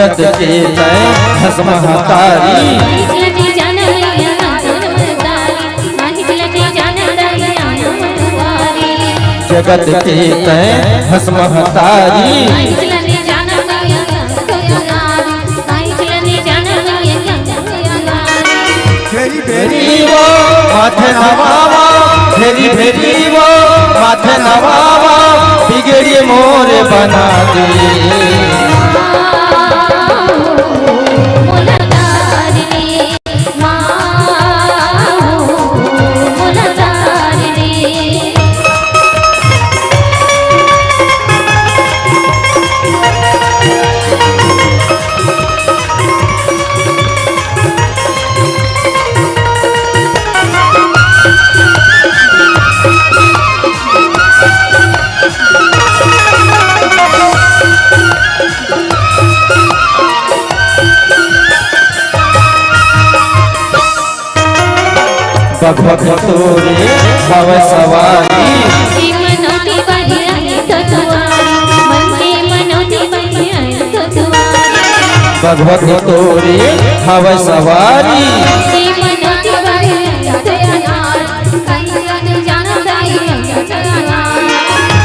जगत के तय हसमहतारी जगत के तय हसमहतारी माथे नवावा फेरी फेरी वो माथे नवावा बिगड़ी मोरे बना दे भगवत तोरे भव सवारी भगवत तोरे भव सवारी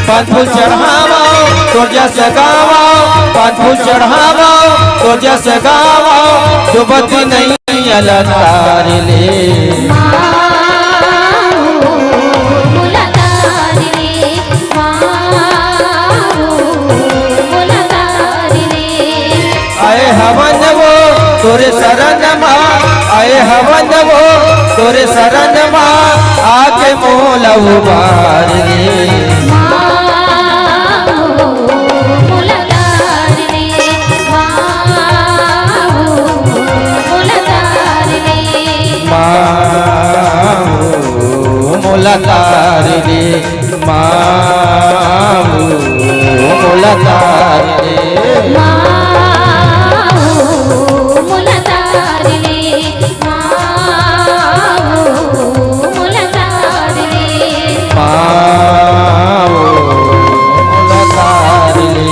पाँच फूल चढ़ावा तो जैसे गावा पाँच फूल चढ़ावा तो जैसे गावा जो बती नहीं अलतार ले आए हवन वो तोरे शरण माँ आए हवन वो तोरे शरण माँ आके मोला उबार ले मोला तार रे मोला तार रे मोला तार रे मोला तार रे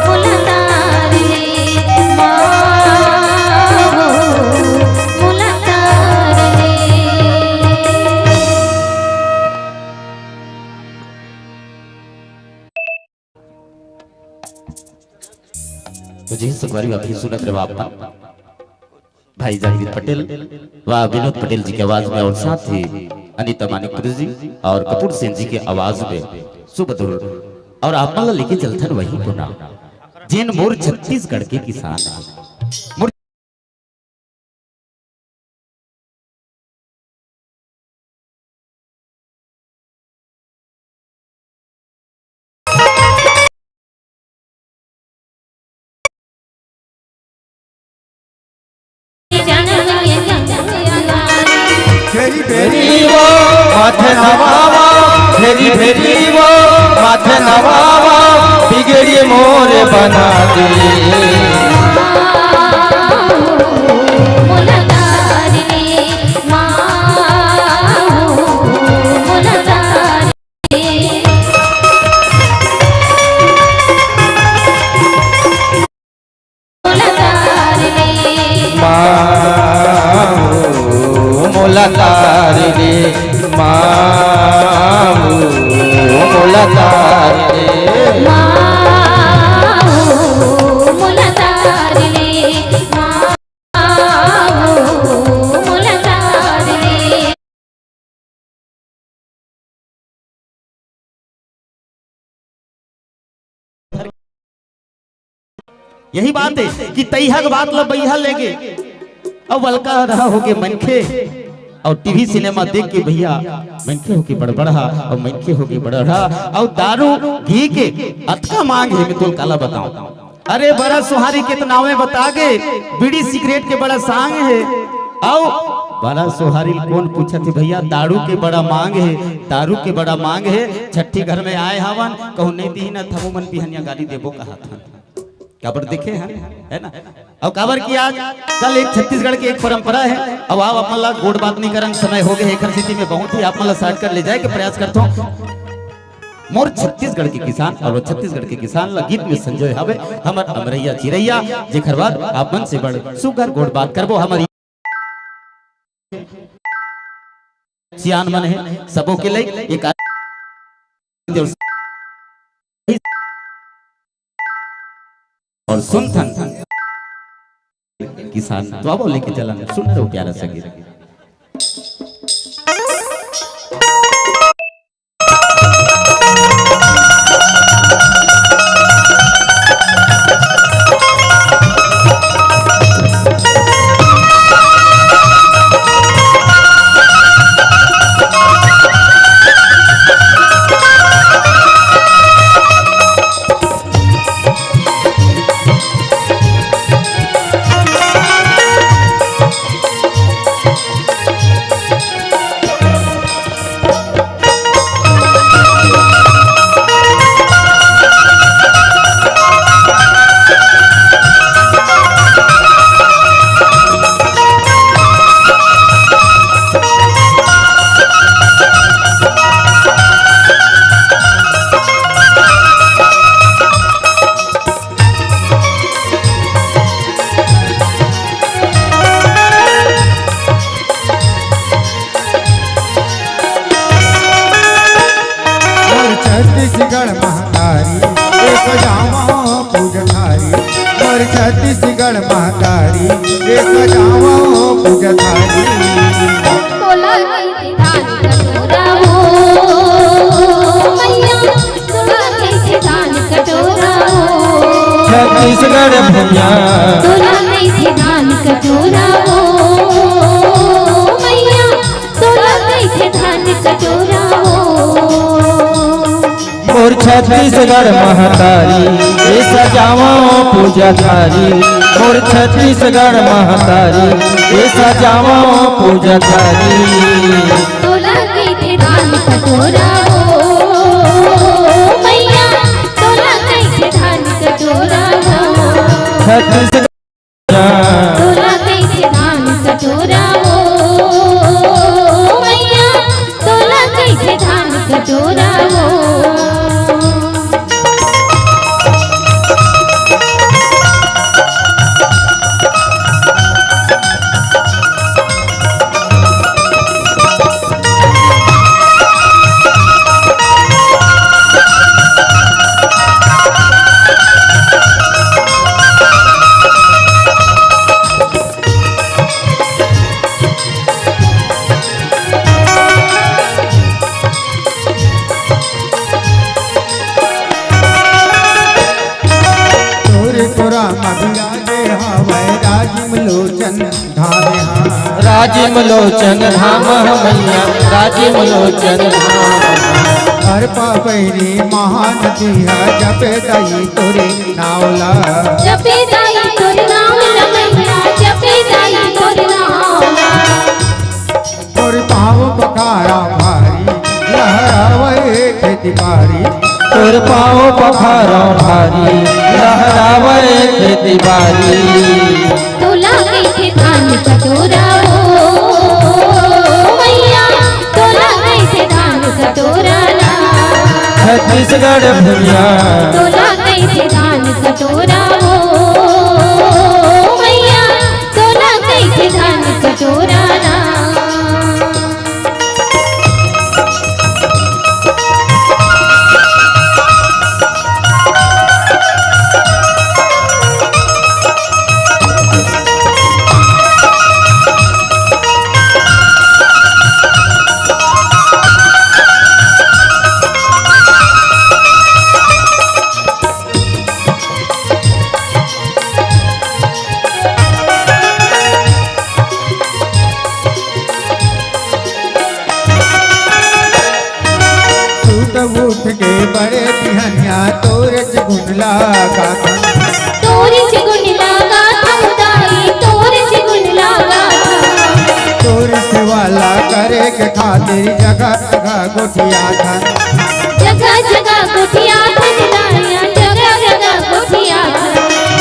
मोला तार रे मोला तार मुझे सवारी अभी सुनत रहे बापा भाई जाहिद पटेल व विनोद पटेल जी की आवाज में और साथ ही अनीता मानिकपुर जी और कपूर सेन जी की आवाज में सुबदुर और आप माला लेके चलथन वही को नाम जिन मोर छत्तीसगढ़ के किसान है माथे नवावा फेरी फेरी वो माथे नवावा बिगड़ी मोरे बना दे मोला तार रे मोला तार रे मोला तार रे मोला तार रे मोला तार रे मोला तार रे मोला तार रे यही बात है कि तैहक बात लो बैहा लेगे अब वलका रहा होके मनखे और टीवी सिनेमा देख के भैया मनखे होके बड़बड़ा और मनखे होके बड़बड़ा और दारू घी के अतका मांग है मैं तो काला बताऊं अरे बड़ा सुहारी के तो नावे बता गे बीड़ी सिगरेट के बड़ा सांग है और बड़ा सुहारी कौन पूछा थी भैया दारू के बड़ा मांग है दारू के बड़ा मांग है छठी घर में आए हवन कहूं नहीं दी न थमो मन पिहनिया गाली देबो कहा था काबर देखे हैं, है ना। अब काबर की आज कल एक छत्तीसगढ़ की एक परंपरा है। अब आप अपना गोड़ बात नहीं करन, समय हो गए एकर स्थिति में बहुत ही आप मतलब साइड कर ले जाए के प्रयास करता हूँ। मोर छत्तीसगढ़ के किसान और वो छत्तीसगढ़ के किसान ला गीत में संजय हवे हमर अमरैया चिरैया जेखर बाद आप मन से बड़ सुगर गोड़ बात करबो। हमारी सियान मन है सबों के लिए एक और सुनथन किसान तो अब लेके चलन सुन लो प्यारा सा गीत। छत्तीसगढ़ महतारी एक जावा पूजधारी, मोर छत्तीसगढ़ महतारी एक जावा पूजधारी। तोला कैसे धान कटोरा हो मैया, तोला कैसे धान कटोरा हो छत्तीसगढ़ भैया, तोला कैसे धान कटोरा हो मैया, तोला कैसे धान कटोरा हो। मोर छत्तीसगढ़ महतारी ए सजावा पूजा थारी, मोर छत्तीसगढ़ महतारी ए सजावा पूजा थारी। तोला कैसे धान कटोरा हो मैया, तोला कैसे धान कटोरा हो। छत्तीसगढ़ तोला कैसे धान कटोरा हो मैया, तोला कैसे धान कटोरा हो। राजिम लोचन धाम मैया, राजिम लोचन धाम। हर पापैरी महानदी है जपे दाई तोरे नावला, जपे दाई तोरे नावला मैया, जपे दाई तोरे नावला। और पाँव पखारा भारी लहरावे खेती बारी, तोर पाँव पखारा भारी लहरावे खेती बारी। तोला कैसे धान कटोरा हो मैया, तोला कैसे धान कटोरा ला। छत्तीसगढ़ भैया, तोला कैसे धान कटोरा हो मैया, तोला कैसे धान कटोरा ला। उठ के बड़े बिहनिया तोरे गुंडला गाथन, तोरे गुंडला गाथन दाई, तोरे गुंडला गाथन। तोरे सेवाला करे के खातिर जगह जगह गोठिया थन, जगह जगह गोठिया थन दाइया, जगह जगह गोठिया थन।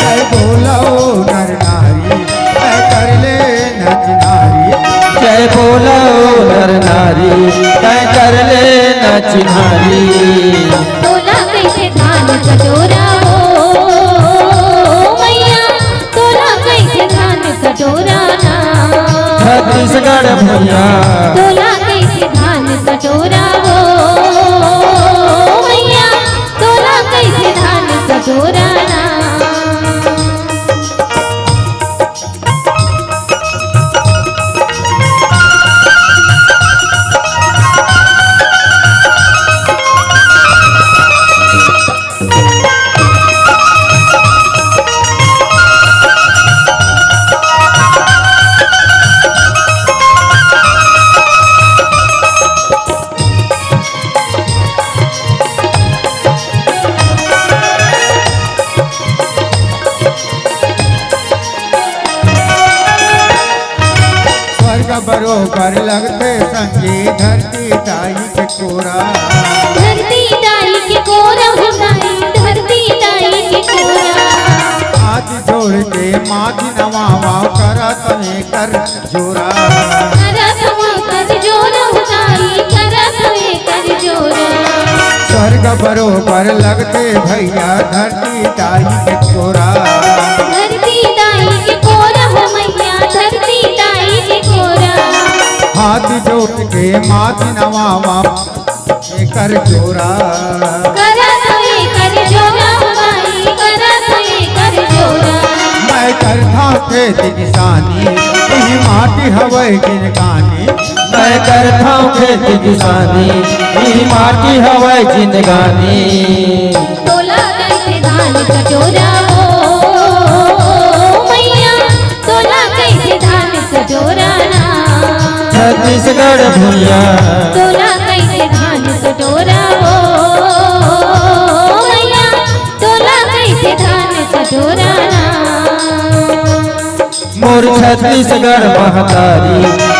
बोलो नर नारी तय कर ले नच नारी। जय बोलो नर नारी तय कर ले नच नारी। तोला कैसे धान कटोरा हो मैया, तोला कैसे धान कटोरा ना। छत्तीसगढ़ भैया तोला कैसे धान कटोरा हो मैया, तोला कैसे धान कटोरा ना। बरोबर लगते संगी धरती दाई के कोरा। धरती दाई के कोरा हो दाई, धरती दाई के कोरा। हाथ जोड़ के माथी नवावा करत में कर जोरा। करत में कर जोरा हो दाई, करत में कर जोरा। स्वर्ग बरोबर लगते भैया धरती दाई के कोरा। धरती दाई के कोरा हो मैया, धरती दाई के कोरा। हाथ जोड़ के माथी नवावा कर जोरा। करत में कर जोरा हो दाई, करत में कर जोरा। मैं करता खेती किसानी यही माटी हवै जिनगानी। मैं करता हूँ खेती किसानी यही माटी हवाई जिंदगानी। तोला कैसे धान कटोरा हो मैया, तोला कैसे धान कटोरा ना। छत्तीसगढ़ भैया तोला कैसे धान कटोरा हो मैया, तोला कैसे धान कटोरा ना। मोर छत्तीसगढ़ महतारी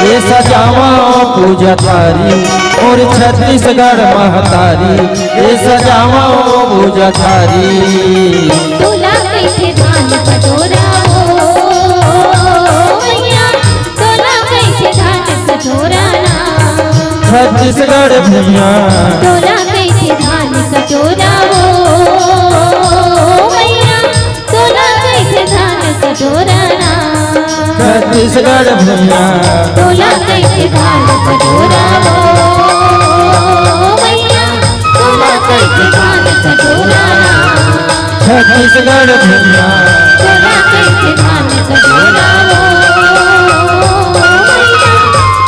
ये सजावा पूजा थारी। मोर छत्तीसगढ़ महतारी ये सजावा पूजा थारी। तोला कैसे धान कटोरा हो मैया, तोला कैसे धान कटोरा ना। छत्तीसगढ़ भैया तोला कैसे धान कटोरा हो मैया, तोला कैसे धान कटोरा ना। छत्तीसगढ़ भैया तोला कैसे धान कटोरा हो मैया, तोला कैसे धान कटोरा ना। छत्तीसगढ़ भैया तोला कैसे धान कटोरा हो मैया,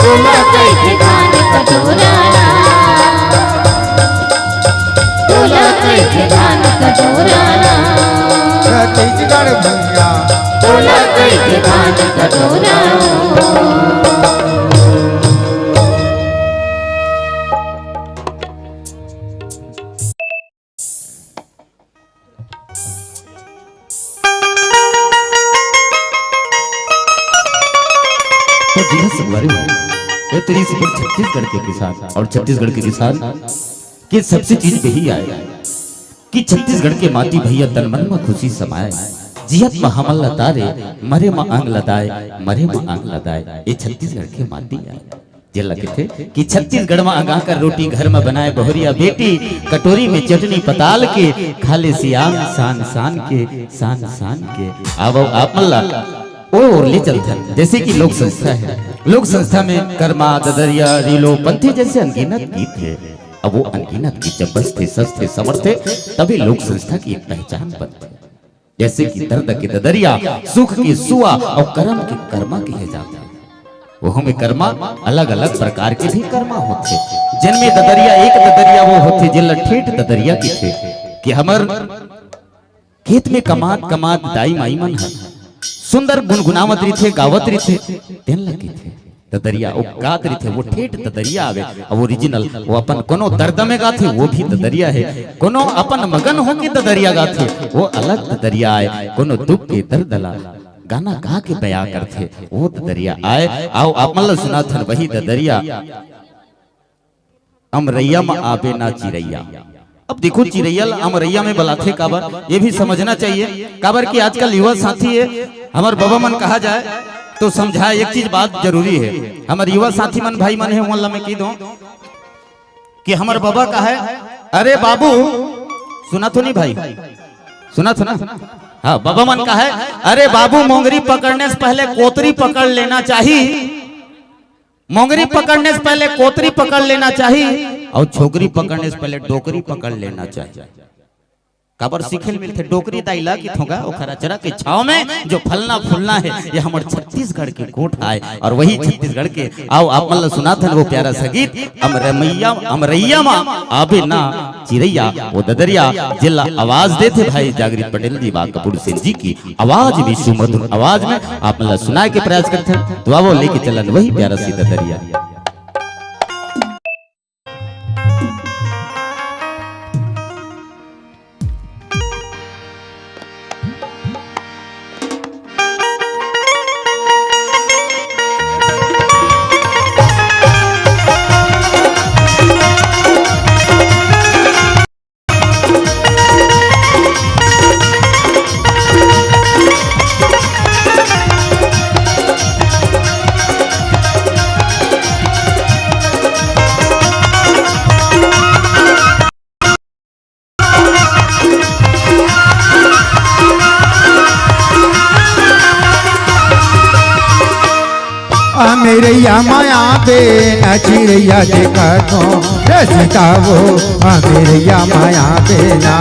तोला कैसे धान कटोरा ना। तोला कैसे धान कटोरा ना। छत्तीसगढ़ भैया तोला कैसे धान कटोरा हो। तो जी संगवारी ये तेरी से छत्तीसगढ़ के किसान और छत्तीसगढ़ के किसान की सबसे चीज यही आए कि छत्तीसगढ़ के माटी भैया तन मन में खुशी समाए। जियत में हमल लतारे मरे में आंग लदाए, मरे में आंग लदाए। ये छत्तीसगढ़ के माटी आए जे लगे थे कि छत्तीसगढ़ में आगा कर रोटी घर में बनाए बहुरिया बेटी। कटोरी में चटनी पताल के खाले सियाम सान सान के सान सान के। आवो आप मल्ला और ले चलते हैं जैसे कि लोक संस्था है। लोक संस्था में कर्मा ददरिया रीलो पंथी जैसे अनगिनत गीत है। अब वो अनगिनत गीत जब बजते सजते समरते तभी लोक संस्था की एक पहचान बनती है। जैसे कि दर्द के ददरिया, सुख की सुआ और कर्म के कर्मा कहे जाते हैं। वो में कर्मा अलग अलग प्रकार के भी कर्मा होते। जिनमें ददरिया एक ददरिया वो होते जिला ठेठ ददरिया की थे कि हमर खेत में कमात कमात दाई माई मन है सुंदर गुनगुनावत रही थे, गावत रही थे, दिन लगी थे ददरिया वो गात रही थे। वो ठेठ ददरिया आवे और ओरिजिनल वो अपन कोनो दर्द में गाथे वो भी ददरिया है। कोनो अपन मगन होके ददरिया गाथे वो अलग ददरिया आए। कोनो दुख के दर्दला गाना गा के बया करते वो ददरिया आए। आओ आप मतलब सुना था वही ददरिया। अमरैया में आवे ना चिरैया, अब देखो चिरैया अमरैया में बलाथे काबर, ये भी समझना चाहिए काबर कि आजकल युवा साथी है हमार बाबा मन कहा जाए तो समझाए एक चीज बात जरूरी है। हमारे युवा साथी मन भाई मन है मोहल्ला में की दो कि हमार बाबा का है, अरे बाबू सुना तो नहीं भाई, सुना तो ना, हाँ बाबा मन का है, अरे बाबू मोंगरी पकड़ने से पहले कोतरी पकड़ लेना चाहिए, मोंगरी पकड़ने से पहले कोतरी पकड़ लेना चाहिए और छोकरी पकड़ने से पहले डोकरी पकड़ लेना चाहिए। काबर सीखे मिलते डोकरी दाइला की थोगा ओखरा चरा के छाव में जो फलना फूलना है ये हमारे छत्तीसगढ़ के कोठा है और वही छत्तीसगढ़ के आओ आप मतलब सुना था वो प्यारा सा गीत अमरैया मा आबे ना चिरैया वो ददरिया जिला आवाज देते भाई जागृत पटेल जी बा कपूर सिंह जी की आवाज भी सुमधुर आवाज में आप मतलब सुनाए के प्रयास करते हैं तो वो लेके चलन वही प्यारा सी ददरिया। मेरैया माया बे न चिरैया देखा तो रसिका वो मेरैया माया बे ना,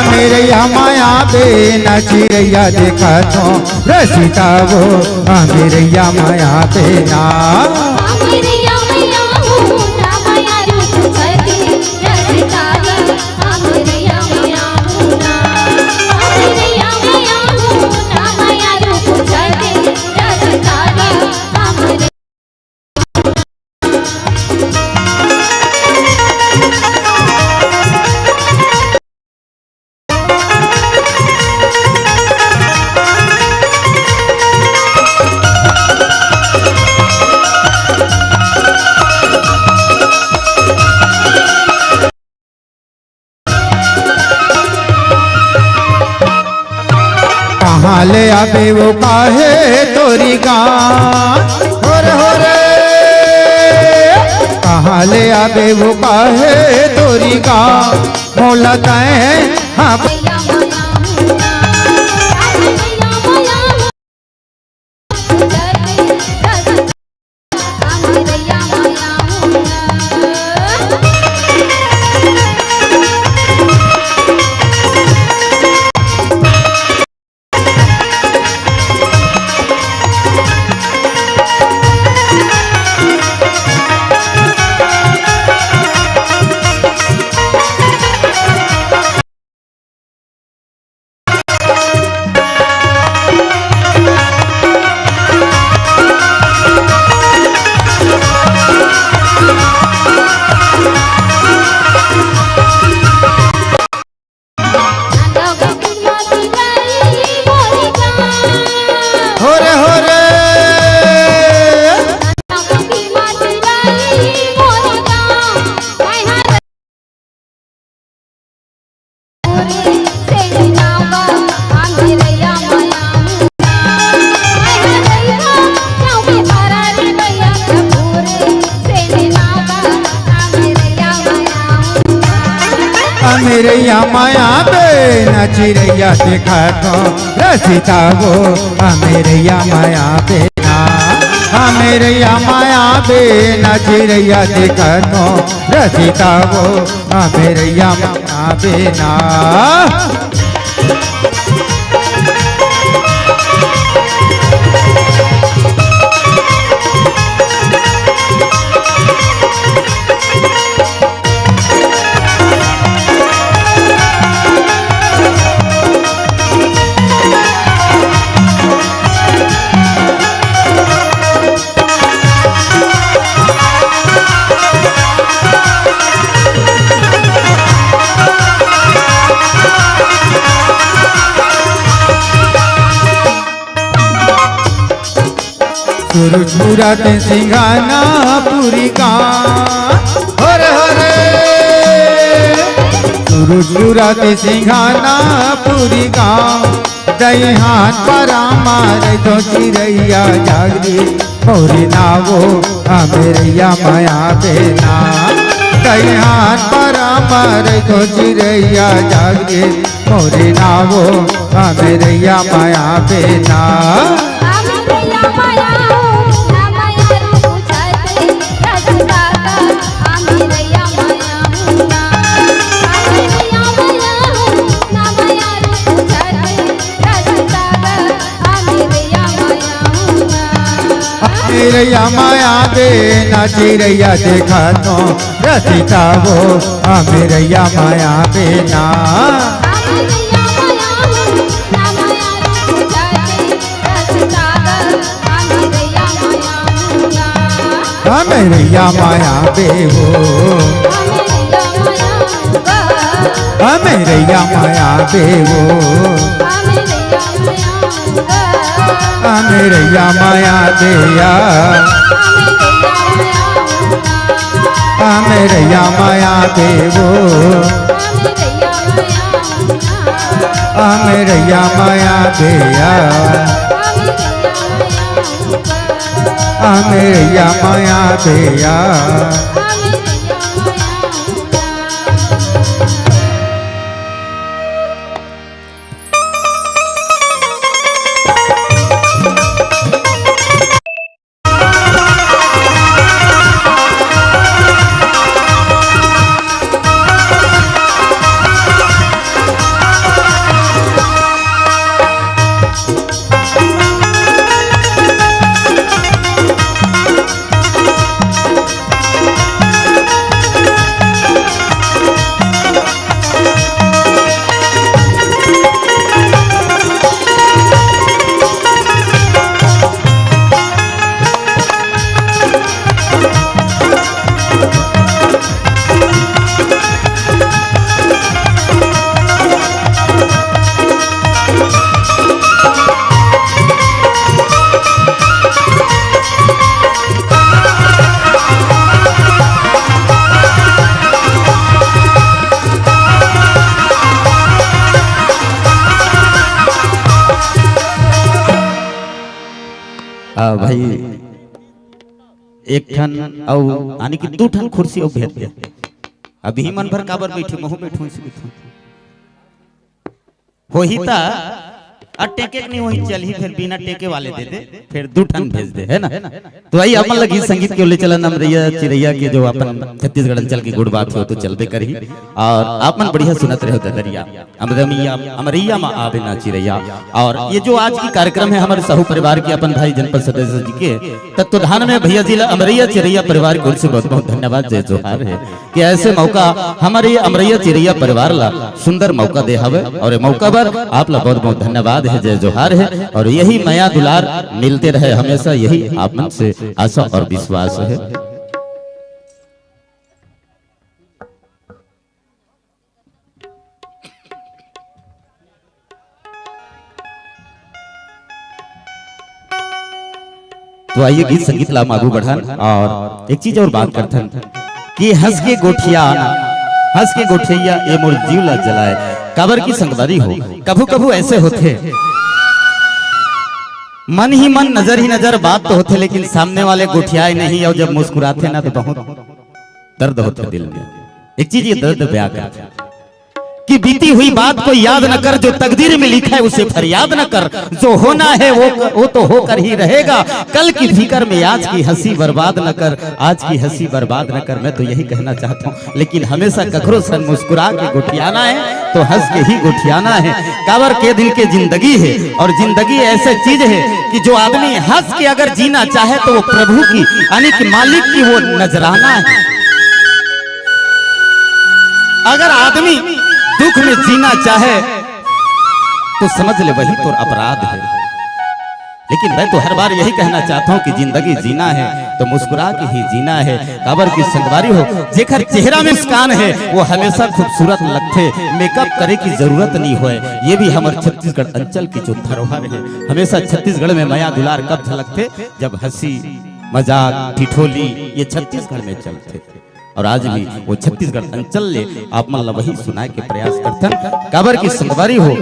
मेरैया माया बे न चिरैया देखा तो रसिका वो मेरैया माया बे ना। कहाँ ले आबे वो काहे तोरी गान हो रे कहाँ ले आबे वो काहे तोरी गान मोला तैं हाँ मेरैया माया बे न चिरैया देखा तो रसिका वो मेरैया माया बे ना, मेरैया माया बे न चिरैया देखा तो रसिका वो मेरैया माया बे ना। सूरजपुरा ते सिंगाना पूरी गान हरे हरे खूबसूरत सिंघाना पूरी गाँव दही हाथ पर मारे तो चिड़ैया जागरी मोरी नावो मेरैया माया बेना दही हाथ पर मारे तो चिड़ैया जागरी मोरी नावो मेरैया माया बेना आमेरैया माया ना माया रू छाते रसता का आमेरैया माया ना आमेरैया माया ना माया रू छाते रसता का आमेरैया माया ना मेरैया माया बेना चिड़ैया देखा तो रसिता वो मेरैया माया बेना आमेरैया माया ना माया रू छाते रसता का आमेरैया माया ना मेरैया माया बे हो आमेरैया माया मेरैया माया बे हो आमेरैया माया मेरैया माया बेया आमेरैया माया मेरैया माया बे हो आमेरैया माया मेरैया माया बेया मेरैया माया बेया भाई एक ठन और आने की दो ठन कुर्सी और भेज दे अभी मन भर काबर बैठे महू बैठू इसे बैठू हो ही ता टेके नहीं वही चल ही फिर बिना टेके वाले दे दे फिर दो ठन भेज दे है ना तो वही अपन लगी संगीत के ले चलन अमरैया चिरैया के जो अपन छत्तीसगढ़ अंचल की गुड़ बात हो तो चलते कर ही और आपन बढ़िया सुनत रहे हो दरिया अमरैया में आवे ना चिरैया। और ये जो आज की कार्यक्रम है हमारे सहु परिवार के अपन भाई जनपद सदस्य जी के तत्वधान में भैया जी अमरैया चिरैया परिवार को से बहुत बहुत धन्यवाद जय जोहार है कि ऐसे मौका हमारे अमरैया चिरैया परिवार ला सुंदर मौका दे हवे और मौका पर आप ला बहुत बहुत धन्यवाद है जय जोहार है और यही माया दुलार मिलते रहे हमेशा यही आप मन से आशा और विश्वास है। तो आइए गीत संगीत ला आगू बढ़ान और एक चीज और बात करथन कि हंस के गोठिया हंस के गोठिया ये मोर जीव ला जलाए काबर की संगवारी हो कभू कभू ऐसे होते मन ही मन नजर ही नजर बात तो होते लेकिन सामने वाले गोठियाए नहीं और जब मुस्कुराते ना तो बहुत दर्द होते दिल में। एक चीज ये दर्द बयां करते कि बीती हुई बात को याद न कर जो तकदीर में लिखा है उसे फरियाद न कर जो होना है वो तो होकर ही रहेगा कल की फिक्र में आज की हंसी बर्बाद न कर आज की हंसी बर्बाद न कर। मैं तो यही कहना चाहता हूँ लेकिन हमेशा कखरो सन मुस्कुरा के गोठियाना है तो हंस के ही गोठियाना है। काबर के दिन के जिंदगी है और जिंदगी ऐसे चीज है कि जो आदमी हंस के अगर जीना चाहे तो वो प्रभु की यानी कि मालिक की वो नजराना है। अगर आदमी दुख में जीना चाहे तो समझ ले वही तो अपराध है। लेकिन मैं तो हर बार यही कहना चाहता हूँ कि जिंदगी जीना है तो मुस्कुरा के ही जीना है। काबर की संगवारी हो जेकर चेहरा में मुस्कान है वो हमेशा खूबसूरत लगते मेकअप करे की जरूरत नहीं होए। ये भी हमारे छत्तीसगढ़ अंचल की जो धरोहर है। हमेशा छत्तीसगढ़ में माया दुलार कब झलकते जब हंसी मजाक ठिठोली ये छत्तीसगढ़ में चलते। और आज भी वो छत्तीसगढ़ अंचल ले आप मतलब वही सुनाए के प्रयास करथन काबर की संगवारी हो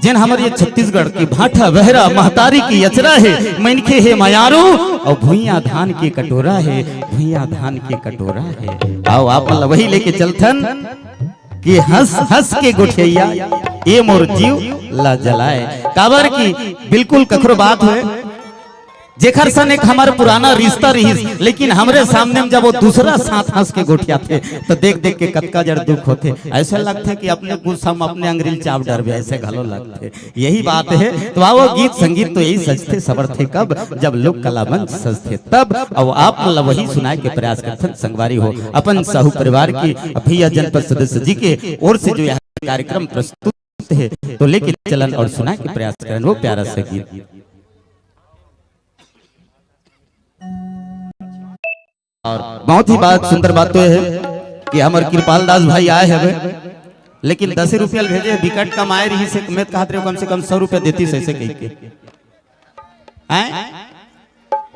जिन हमारे ये छत्तीसगढ़ की भाठा बहरा महतारी की अचरा है मनखे है मयारू और भुइया धान के कटोरा है भुइया धान के कटोरा है। आओ आप मतलब वही लेके चलथन कि हंस हंस के गुठैया ये मोर जीव ला जलाए काबर की बिल्कुल कखरो बात है जेखर सन एक हमारा पुराना रिश्ता रही लेकिन हमरे सामने में जब वो दूसरा साथ हंस के गोठिया थे तो देख देख के कतका जड़ दुख होते ऐसे लगते कि अपने कुछ हम अपने अंग्रेज चाप डर भी ऐसे घलो लगते यही बात है। तो आओ गीत संगीत तो यही सजते सबर थे कब जब लोग कला मंच सजते तब अब आप मतलब वही सुनाए के प्रयास करते संगवारी हो अपन साहू परिवार की भैया जनपद सदस्य जी के ओर से जो यह कार्यक्रम प्रस्तुत है तो लेके चलन और सुनाए के प्रयास करें वो प्यारा सा गीत। और बहुत ही बात सुंदर बात तो है कि हमारे कृपाल दास भाई आए हैं लेकिन 10 रुपया भेजे विकट कम आए रही से मैं कहते रहे कम से कम 100 रुपया देती से कह के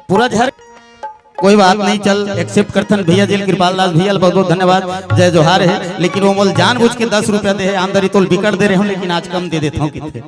पूरा झर कोई बात नहीं चल एक्सेप्ट करथन भैया जी कृपाल दास भैया बहुत बहुत धन्यवाद जय जोहार है लेकिन वो मोल जानबूझ के 10 रुपया दे आमदनी तो विकट दे रहे हूँ लेकिन आज कम दे देता हूँ कितने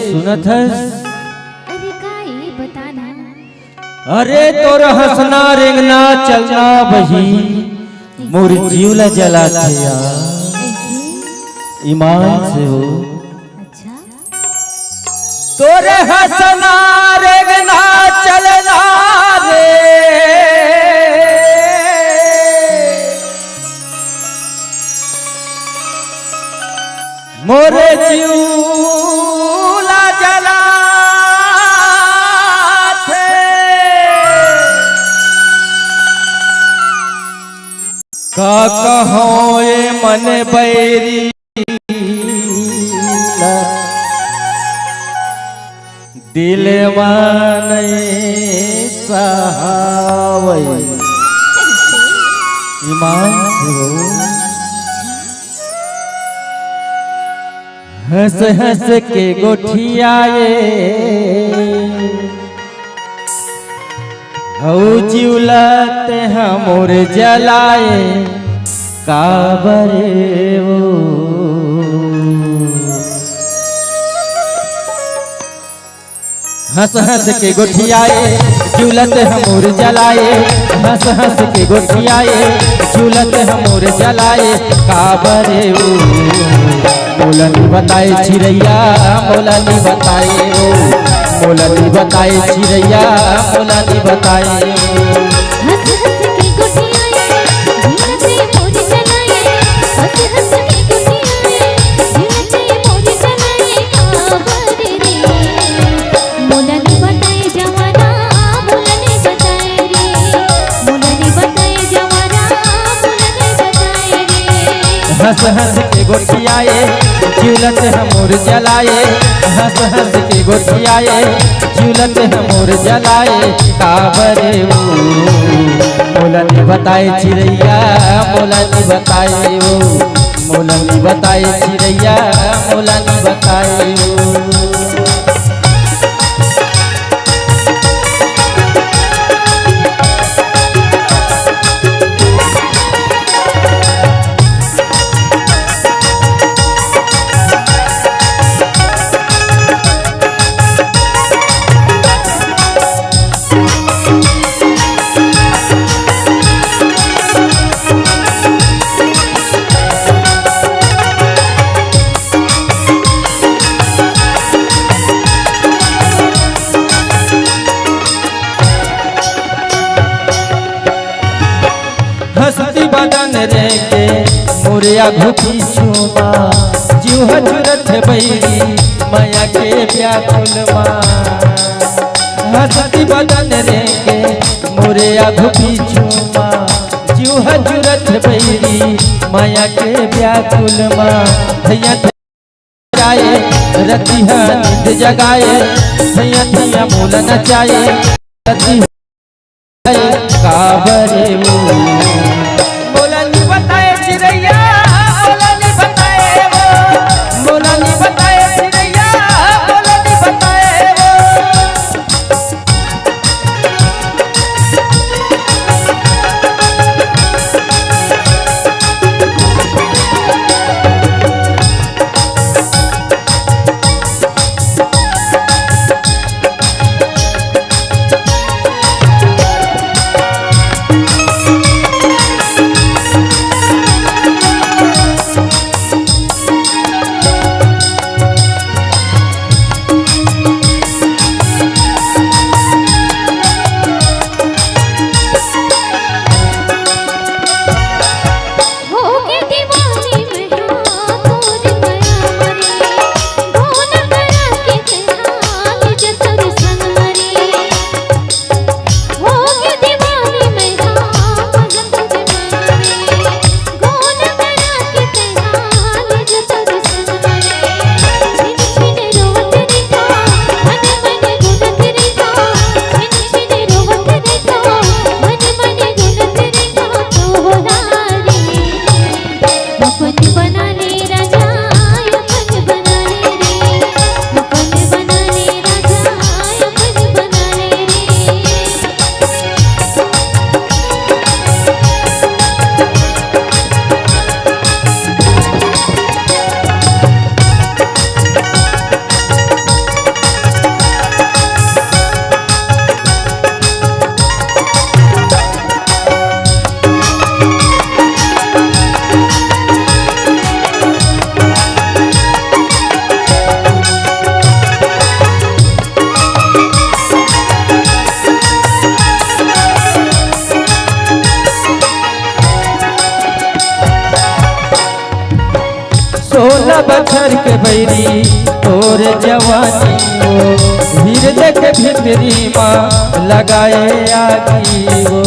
सुनत हस अरे का ये बताना अरे तोर हंसना रेंगना चलना बही मोर जीव ला जलाते यार ऐसे ईमान से हो अच्छा तोर हंसना रेंगना चलना रे मोर जीव का कहो ये मन बैरी दिल माने सहावै ईमान से हो हंस हंस के गोठियाए हौ जिउलते हमोर जलाए काबरे वो हंस हंस के गोठियाए झूलत हमोर जलाए, हंस हंस के गोठियाए झूलत हमोर जलाए। काबरे मोलनी बताए चिड़ैया मोलनी बताए ओ, मोलनी बताए चिड़ैया मोलनी बताए ओ। हंस हंस के गोठियाए झूलते मोर जलाए, हंस हंस के गोठियाए झूलते मोर जलाए। काबर रे मोलनी बताए जवाना मोलनी बताए रे, मोलनी बताए जवाना मोलनी बताए रे। हंस हंस के गोठियाए झूलत हमोर जलाए, हंस हंस के गोठियाए झूलत हमोर जलाए। काबरे मोलनी बताए चिड़ैया मोलनी बताए ओ, मोलनी बताए चिड़ैया मोलनी बताए ओ। हंसती बदन रे के मोरिया घुपी छुमा, जीव हजरत बैरी माया के व्याकुल माँ। हंसती बदन रे के मोरिया घुपी छुमा, जीव हजरत बैरी माया के व्याकुल माँ। भैया जाए रतिहा नींद जगाए, भैया भैया मोल नचाए रति काबरे मोलनी बताए चिड़ैया मोलनी बताए वो, मोलनी बताए चिड़ैया मोलनी बताए वो। सोलह बछर के बैरी तोर जवानी हो, भीड़ देख भितरी माँ लगाए आगी हो।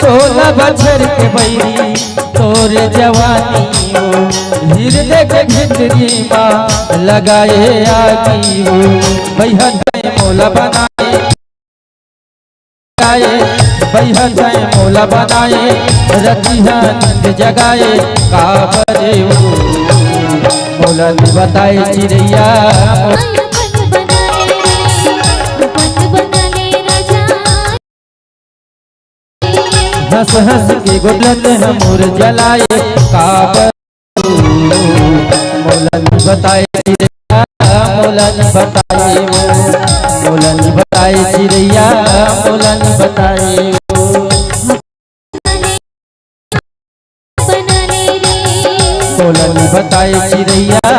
16 बछर के बैरी तोर जवानी हो, भीड़ देख भितरी माँ लगाए आगी हो। बैहन मोला बनाए बैहन मोला बनाए रतिहा नींद जगाए। काबरे मोला भी बताए चिड़ैया हंस हंस के गोदलत हमोर जलाए। काबर मोला भी बताए चिड़ैया मोला भी बताए वो। चिड़ैया मोला नहीं बताए बना ले रे मोला नहीं बताए चिड़ैया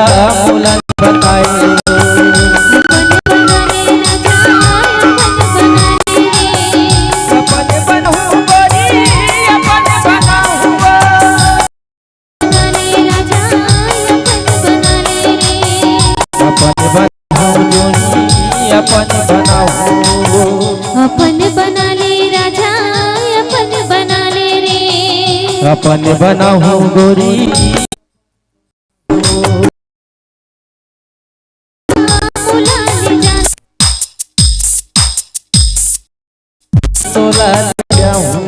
मोला नहीं बताए अपन बना ले राजा अपन बना ले अपन बना ले राजा अपन बना ले रे अपन बना गोरी बुला ले जा तोला जाऊं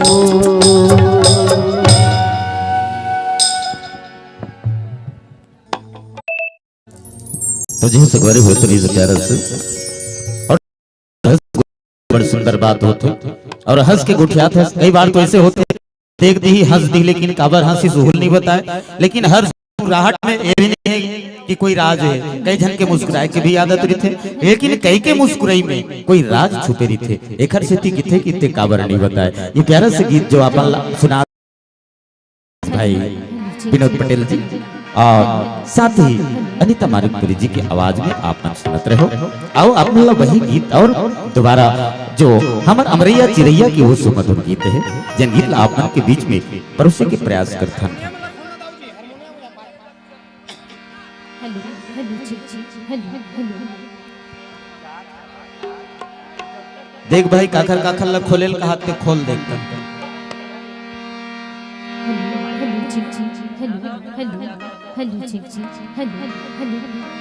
तो जी सगवारी होते नहीं प्यारा से और बड़ी सुंदर बात होती और हंस के गुठियात है कई बार तो ऐसे होते देख दी हंस दी लेकिन काबर हंसी सुहुल नहीं बताए लेकिन हर राहट में ये भी नहीं है कि कोई राज है कई जन के मुस्कुराए के भी आदत रही थे लेकिन कई के मुस्कुराई में कोई राज छुपे रही थे एक हर से किथे किथे काबर नहीं बताए ये प्यारा से गीत जो आप सुना भाई विनोद पटेल जी और साथ ही अनीता मानिकपुरी जी की आवाज में आप सुनते रहो आओ आप वही गीत और दोबारा जो हमार अमरैया चिड़ैया की वो सुमधुर गीत है जिन गीत आप के बीच में परोसे के प्रयास करता हेलो हेलो जी जी हेलो हेलो देख भाई काखर काखर ला खोलेल का हाथ के खोल देख हेलो जी जी हेलो हेलो हेलो जी जी हेलो हेलो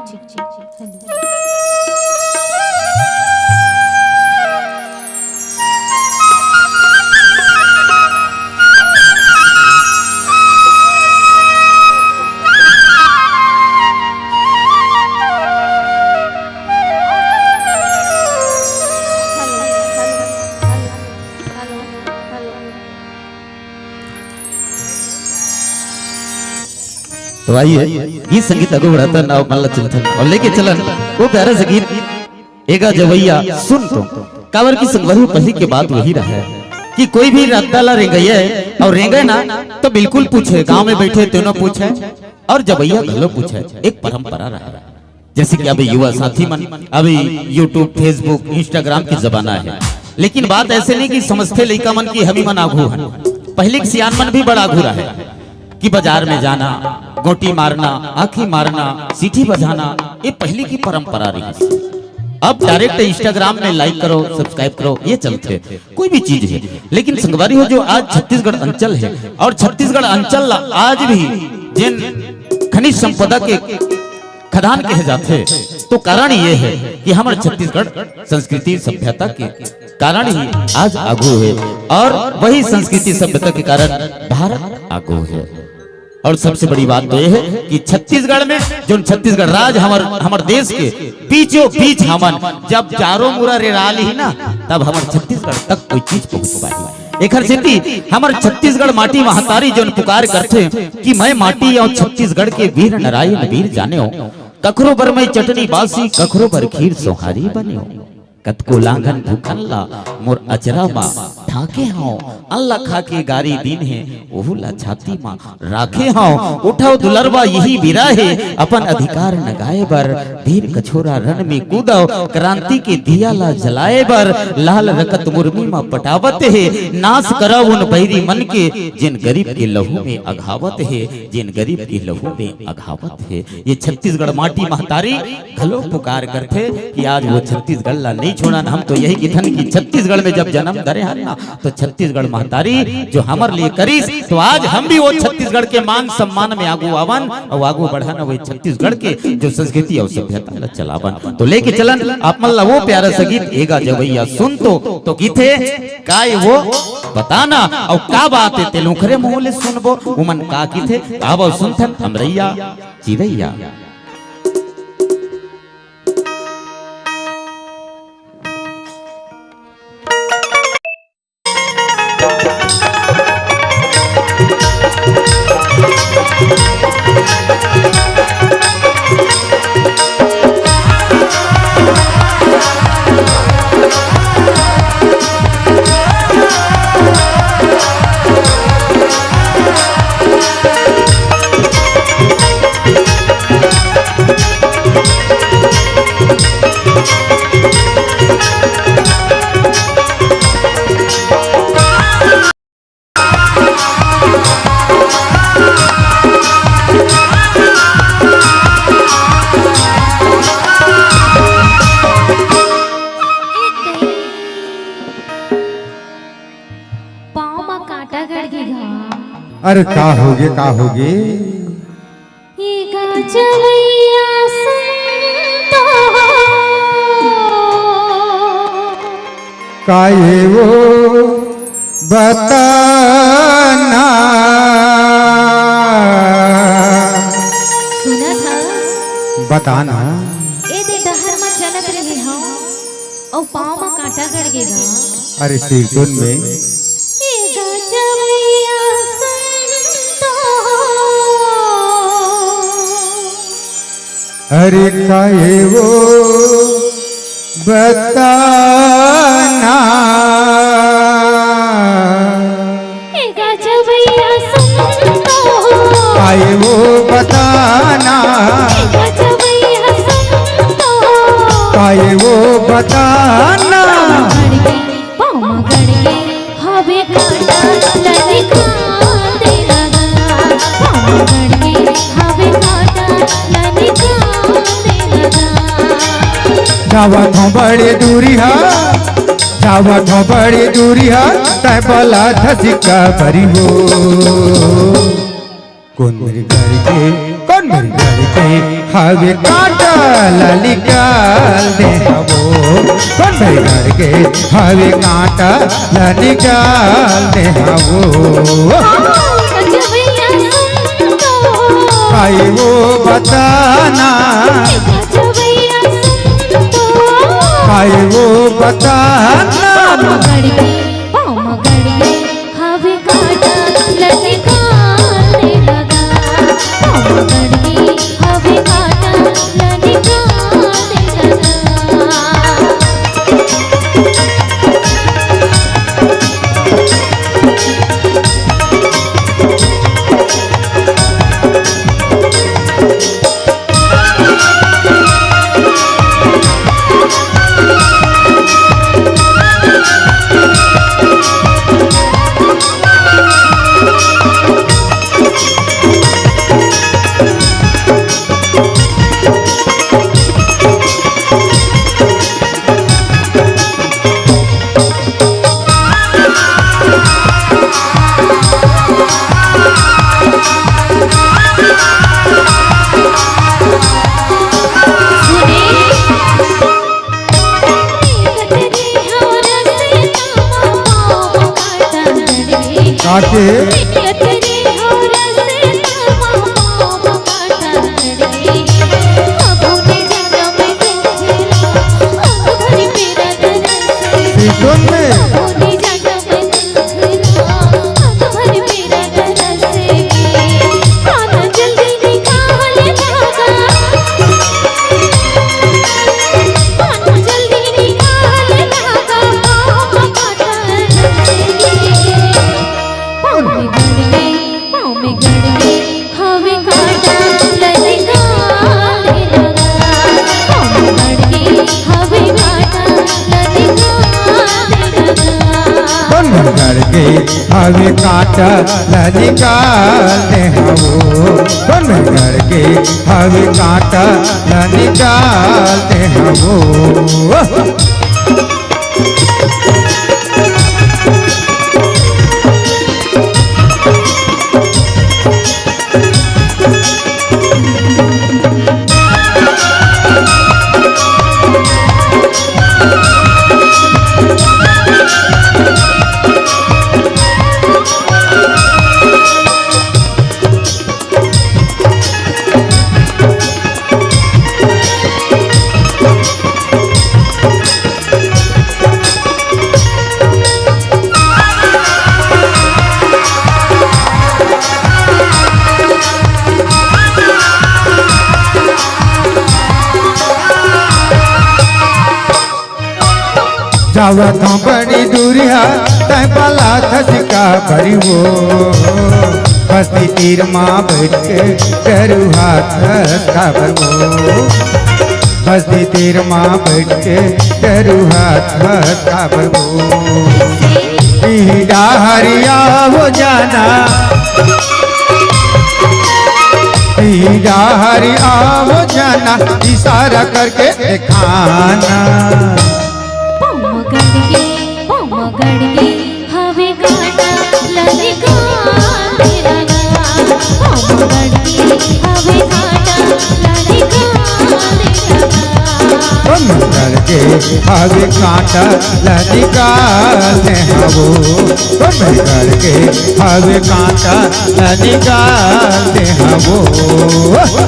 जी जी हेलो तो आइए गीत संगीत अगो बढ़ाता नाव मल्ला चिंतन और लेके चलन वो प्यारा से गीत एगा जवैया सुन तो कावर की संगवारी पहली के बात वही रहा है कि कोई भी रत्ताला रेंगैया है और रेंगे ना तो बिल्कुल पूछे गांव में बैठे तीनों पूछे और जवैया गलो पूछे एक परंपरा रहा है जैसे कि अभी युवा साथी मन अभी यूट्यूब फेसबुक इंस्टाग्राम की जमाना है लेकिन बात ऐसे नहीं कि समझते लड़का मन की हमी मन आघू है पहले के सियान मन भी बड़ा आघू रहा है कि बाजार में जाना गोटी मारना आंखें मारना सीटी बजाना ये पहले की परंपरा रही अब डायरेक्ट इंस्टाग्राम में लाइक करो सब्सक्राइब करो ये चलते कोई भी चीज है लेकिन संगवारी हो जो आज छत्तीसगढ़ अंचल है और छत्तीसगढ़ अंचल आज भी जिन खनिज संपदा के खदान कहे जाते तो कारण ये है कि हमारे छत्तीसगढ़ संस्कृति सभ्यता के कारण ही आज आगू है और वही संस्कृति सभ्यता के कारण भारत आगू है और सबसे बड़ी बात तो यह है कि छत्तीसगढ़ में जो छत्तीसगढ़ राज हमार देश के बीचों बीच हमन जब चारों मुरा रेराल ही ना तब हमारे छत्तीसगढ़ तक कोई चीज पहुंच पाई एक सेती हमारे छत्तीसगढ़ माटी महतारी जो पुकार करते कि मैं माटी और छत्तीसगढ़ के वीर नारायण वीर जाने हो कखरो बर में चटनी बासी कखरो बर खीर सोहारी बने हो कतको लांघन भूखन ला मोर अचरा मा ढाके हाओ अल्लाह खा के गारी दिन है ओहुला छाती माँ राखे हाओ उठाओ दुलरवा यही बिरा है अपन अधिकार नगाए बर धीर कछोरा रन में कूदाओ क्रांति के दिया ला जलाए बर लाल रकत मुर्मी माँ पटावत है नाश करा उन बहरी मन के जिन गरीब के लहू में अघावत है जिन गरीब के लहू में अघावत है। ये छत्तीसगढ़ माटी महतारी घलो पुकार करते कि आज वो छत्तीसगढ़ ला नहीं छोड़ा हम तो यही किथन की छत्तीसगढ़ में जब जन्म धरे हन ना तो छत्तीसगढ़ महतारी जो हमारे लिए करीस तो आज हम भी वो छत्तीसगढ़ के मान सम्मान में आगू आवन और आगू बढ़ाना वही छत्तीसगढ़ के जो संस्कृति और सभ्यता ला चलावन तो लेके चलन आप मन ला वो प्यारा सा गीत एगा जवैया सुन तो गीते काय वो बताना और का बात है तेलुखरे मुंह ले सुनबो उमन का गीते आवो सुनथन हमरैया चिरैया। अरे का होगे का होगे चलैया संतो काहे वो बताना सुना था बताना ए दे डहर में चलत रहे हो और पाँव में कांटा गड़ गेगा। अरे सीटोन में अरे काहे वो बताना काहे वो बताना काहे वो बताना जावत हो बड़ी दूरी है जावत हो बड़ी दूरी है तय बोला धसिका परिवो कौन मेरे घर के हवे काटा ललिकाल दे हवो कौन मेरे घर के हवे काटा ललिकाल दे हवो आई वो बताना आई वो बताना हवे काटा ललिकाने लगा हवे काटा ललिकाने लगा। करके हवे काटा ला निकालते हैं वो कौन में करके हवे काटा ला निकालते हैं वो जावा तो बड़ी दूरिया तय पाला थसिका भरी वो हस्ती तीर माँ बैठ के करू हाथ खबर वो हस्ती तीर माँ बैठ के करू हाथ खबर वो हरिया हो जाना हरिया हो जाना इशारा करके दिखाना गड़गे हवे काटा लगे तेरा गड़गे हवे काटा लगे करके हवे काटा ला निकालते हैं वो करके हवे काटा ला निकालते हैं वो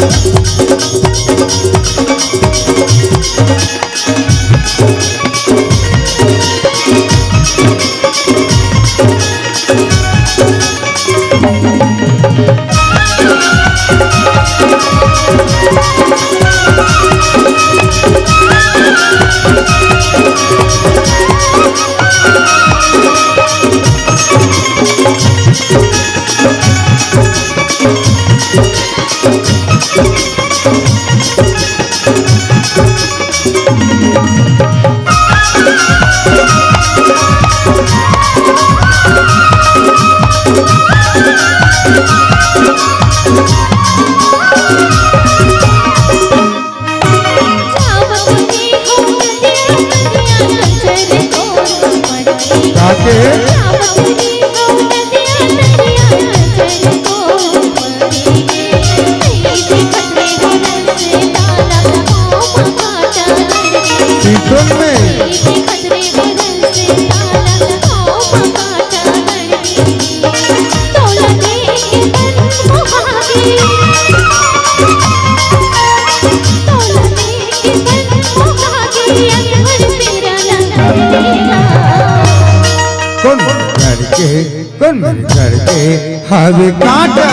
करके हवे काटा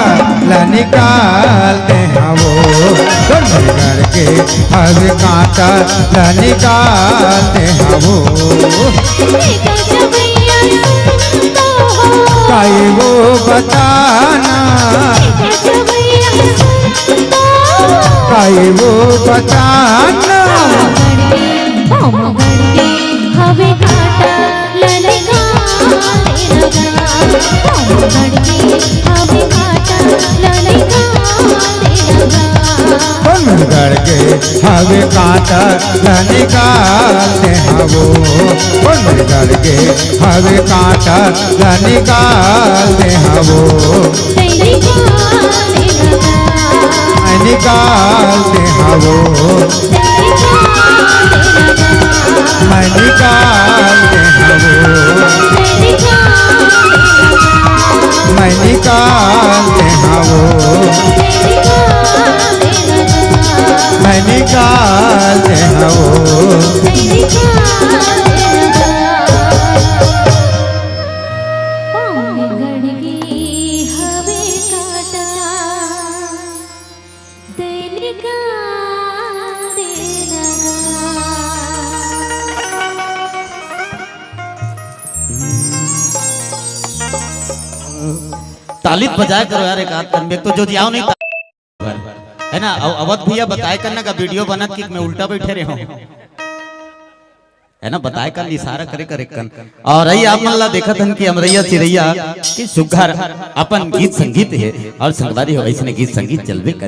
ला निकालते हैं वो करके हवे काटा ला निकालते हैं वो काई वो बताना काई वो बताना हवे काटा लने करके हवे काटा ला निकालते हैं वो करके हवे काटा ला निकालते हैं वो निकालते हैं वो मैं निकालते हैं वो मैं निकालते हैं वो मैं निकालते हैं वो ताली बजाया करो यार एक आध कन में तो जो जाओ नहीं है ना। अवध भैया बताए करना का वीडियो बनत कि मैं उल्टा बैठे रहे हूँ है ना, बताए कल इशारा करे करे कन। और रही आप मन ला देखत हन कि अमरैया चिरैया की सुघर अपन गीत संगीत है और संगवारी हो ऐसे गीत संगीत चलबे करे।